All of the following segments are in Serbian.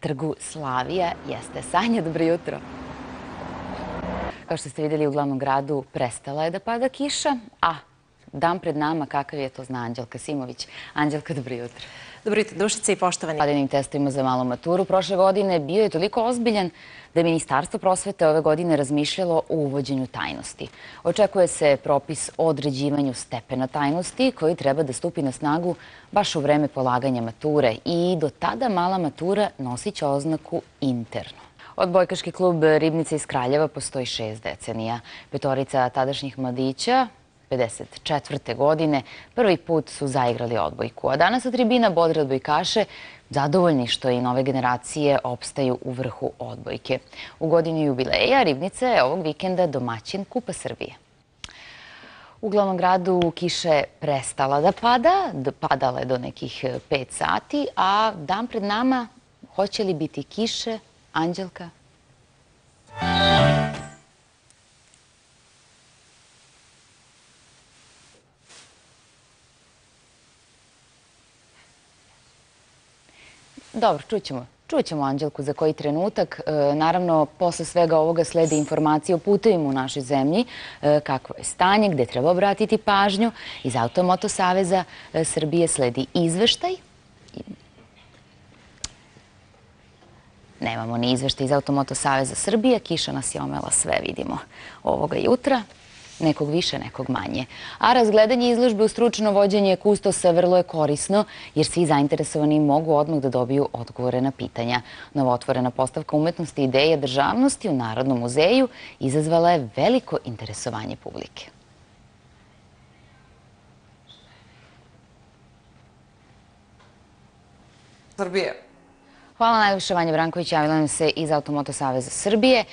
trgu Slavija jeste Sanja. Dobro jutro. Kao što ste vidjeli, u glavnom gradu prestala je da pada kiša, a dan pred nama, kakav je, to zna Anđelka Simović. Anđelka, dobro jutro. Dobro jutro, Dušice i poštovani. Vadenim testovima za malu maturu prošle godine bio je toliko ozbiljan da je Ministarstvo prosvete ove godine razmišljalo o uvođenju tajnosti. Očekuje se propis o određivanju stepena tajnosti koji treba da stupi na snagu baš u vreme polaganja mature i do tada mala matura nosit će oznaku interno. Odbojkaški klub Ribnica iz Kraljeva postoji 6 decenija. Petorica tadašnjih mladića 54. godine prvi put su zaigrali odbojku, a danas sa tribina bodre odbojkaše, zadovoljni što i nove generacije opstaju u vrhu odbojke. U godini jubileja Ribnica je ovog vikenda domaćin Kupa Srbije. U glavnom gradu kiša je prestala da pada, padala je do nekih 5 sati, a dan pred nama, hoće li biti kiše, Anđelka? Dobro, čućemo Anđelku za koji trenutak. Naravno, posle svega ovoga slede informacije o putevima u našoj zemlji, kakvo je stanje, gde treba obratiti pažnju. Iz Automoto Saveza Srbije sledi izveštaj. Nemamo ni izveštaj iz Automoto Saveza Srbije. Kiša nas je omela sve, vidimo, ovoga jutra. Nekog više, nekog manje. A razgledanje izložbe u stručno vođenje kustosa vrlo je korisno, jer svi zainteresovani mogu odmah da dobiju odgovore na pitanja. Novootvorena postavka umetnosti i ideje državnosti u Narodnom muzeju izazvala je veliko interesovanje publike. Srbije. Hvala najviše, Vanja Branković. Javila nam se iz Automoto Saveza Srbije.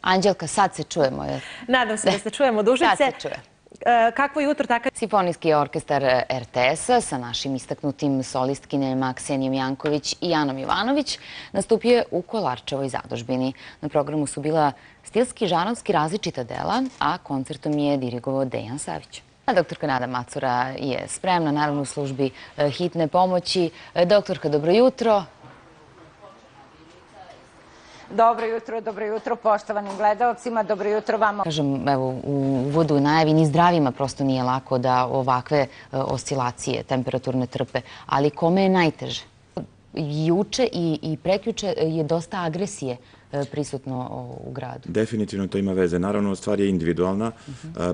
Anđelka, sad se čujemo. Nadam se da se čujemo, Dušice. Sad se čuje. Kakvo jutro, takav... Simfonijski orkestar RTS-a sa našim istaknutim solistkinjama Ksenijom Janković i Janom Jovanović nastupio je u Kolarčevoj zadužbini. Na programu su bila stilski, žanovski različita dela, a koncertom je dirigovao Dejan Savić. Doktorka Nada Macura je spremna, naravno u službi hitne pomoći. Doktorka, dobro jutro. Dobro jutro poštovanim gledalcima, dobro jutro vama. Kažem, evo, u uvodu najavi ni zdravima prosto nije lako da ovakve oscilacije temperaturne trpe, ali kome je najteže? Juče i prekjuče je dosta agresije prisutno u gradu. Definitivno to ima veze. Naravno, stvar je individualna,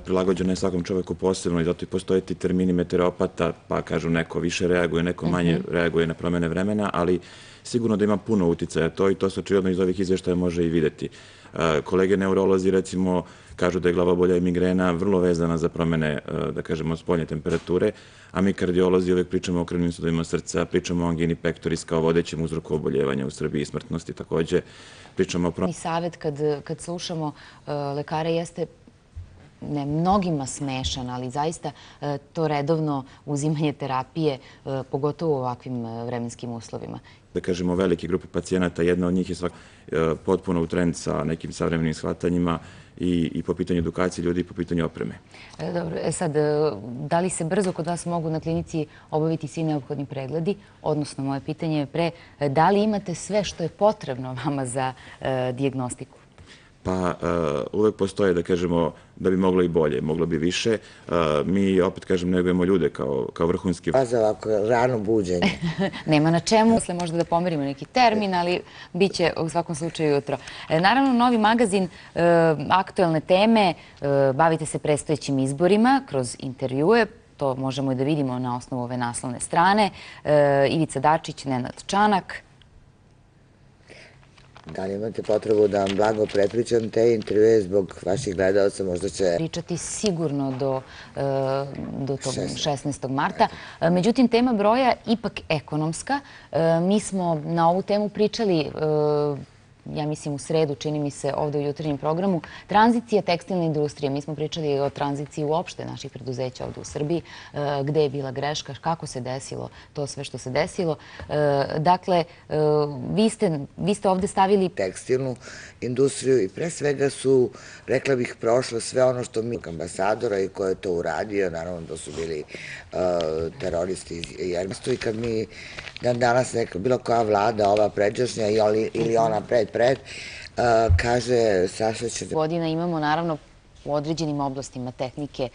prilagođena je svakom čoveku posebno i zato i postoje ti termini meteoropata, pa kažu neko više reaguje, neko manje reaguje na promene vremena, ali sigurno da ima puno uticaja to i to se očigledno iz ovih izveštaja može i videti. Kolege neurolozi, recimo, kažu da je glavobolja i migrena vrlo vezana za promene, da kažemo, spoljne temperature, a mi kardiolozi uvek pričamo o krvnim sudovima srca, pričamo o angini pectoris kao vodećem uzroku oboljevanja u Srbiji i smrtnosti takođe. Pričamo o... I savjet kad slušamo lekare jeste ne mnogima smešan, ali zaista to redovno uzimanje terapije, pogotovo u ovakvim vremenskim uslovima. Da kažemo, velike grupe pacijenata, jedna od njih je potpuno u trend sa nekim savremenim shvatanjima i po pitanju edukacije ljudi i po pitanju opreme. Dobro, sad, da li se brzo kod vas mogu na klinici obaviti svi neophodni pregledi? Odnosno, moje pitanje je pre, da li imate sve što je potrebno vama za dijagnostiku? Pa uvek postoje, da kažemo, da bi moglo i bolje, moglo bi više. Mi, opet kažem, negujemo ljude kao vrhunski... Pa za ovako rano buđenje. Nema na čemu. Posle možda da pomerimo neki termin, ali bit će u svakom slučaju jutro. Naravno, novi magazin Aktuelne teme, bavite se predstojećim izborima kroz intervjue. To možemo i da vidimo na osnovu ove naslovne strane. Ivica Dačić, Nenad Čanak. Da li imate potrebu da vam blago prepričam te intervjue zbog vaših gledalca, možda će... Pričati sigurno do tog 16. marta. Međutim, tema broja ipak ekonomska. Mi smo na ovu temu pričali ja mislim u sredu, čini mi se ovde u jutarnjem programu, tranzicija tekstilne industrije. Mi smo pričali o tranziciji uopšte naših preduzeća ovde u Srbiji, gde je bila greška, kako se desilo to sve što se desilo. Dakle, vi ste ovde stavili tekstilnu industriju i pre svega su, rekla bih, prošlo sve ono što mi ambasadora i ko je to uradio, naravno da su bili teroristi i Jermesto i kad mi danas neka, bilo koja vlada, ova pređašnja ili ona pred, kaže Saša će... Godina imamo, naravno, u određenim oblastima tehnike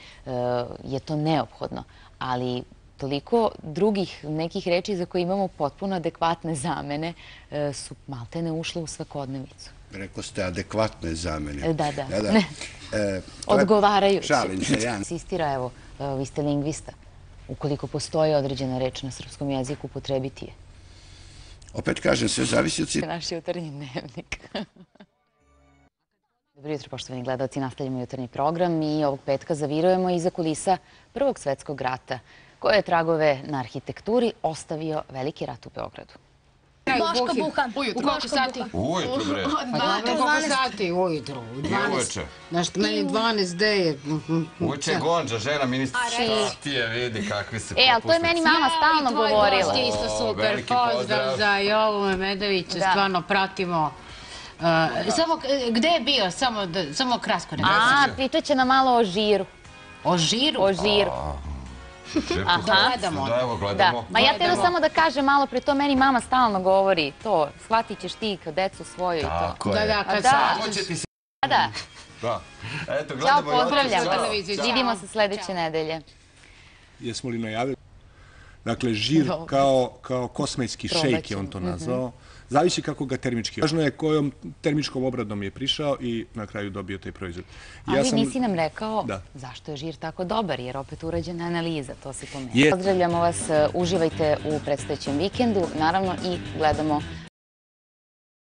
je to neophodno, ali toliko drugih nekih reči za koje imamo potpuno adekvatne zamene su maltene ušle u svakodnevicu. Rekao ste adekvatne zamene. Da. Odgovarajući. Šalim se, ja. Insistira, evo, vi ste lingvista. Ukoliko postoji određena reč na srpskom jeziku, upotrebiti je. Opet kažem, sve zavisi od... Naš jutarnji dnevnik. Dobro jutro, poštovani gledalci. Nastavljamo jutarnji program i ovog petka zavirujemo iza kulisa Prvog svetskog rata, koje je tragove na arhitekturi ostavio Veliki rat u Beogradu. Boško Buhan. U koliko sati? Ujutru, bre. Koliko sati? Ujutru. I uveče. Znaš, meni 12 gde je... Uveče je Gonđa, žena ministra. Ti je vidi kakvi se ali to je meni mama stalno govorila. Tvoj gost je isto super. Pozdrav za Jovu Memedovića, stvarno pratimo. Samo, gde je bio? Samo krasko. Pitaće nam malo o žiru. O žiru? O žiru. Gledamo. Da, evo, gledamo. Ma ja te samo da kažem malo, pre to meni mama stalno govori to, shvatit ćeš ti kao decu svoju i to. Tako je. Samo će ti se... Da. Eto, Ćao, gledamo. pozdravljam vas. Vidimo se sledeće nedelje. Jesmo li najavili? Dakle, žir kao kosmetski šejk je on to nazvao. Zavisi kako ga termički. Važno je kojom termičkom obradom je prišao i na kraju dobio taj proizvod. Ali nisi nam rekao zašto je žir tako dobar, jer opet urađena analiza, to se pomenuje. Pozdravljamo vas, uživajte u predstojećem vikendu, naravno i gledamo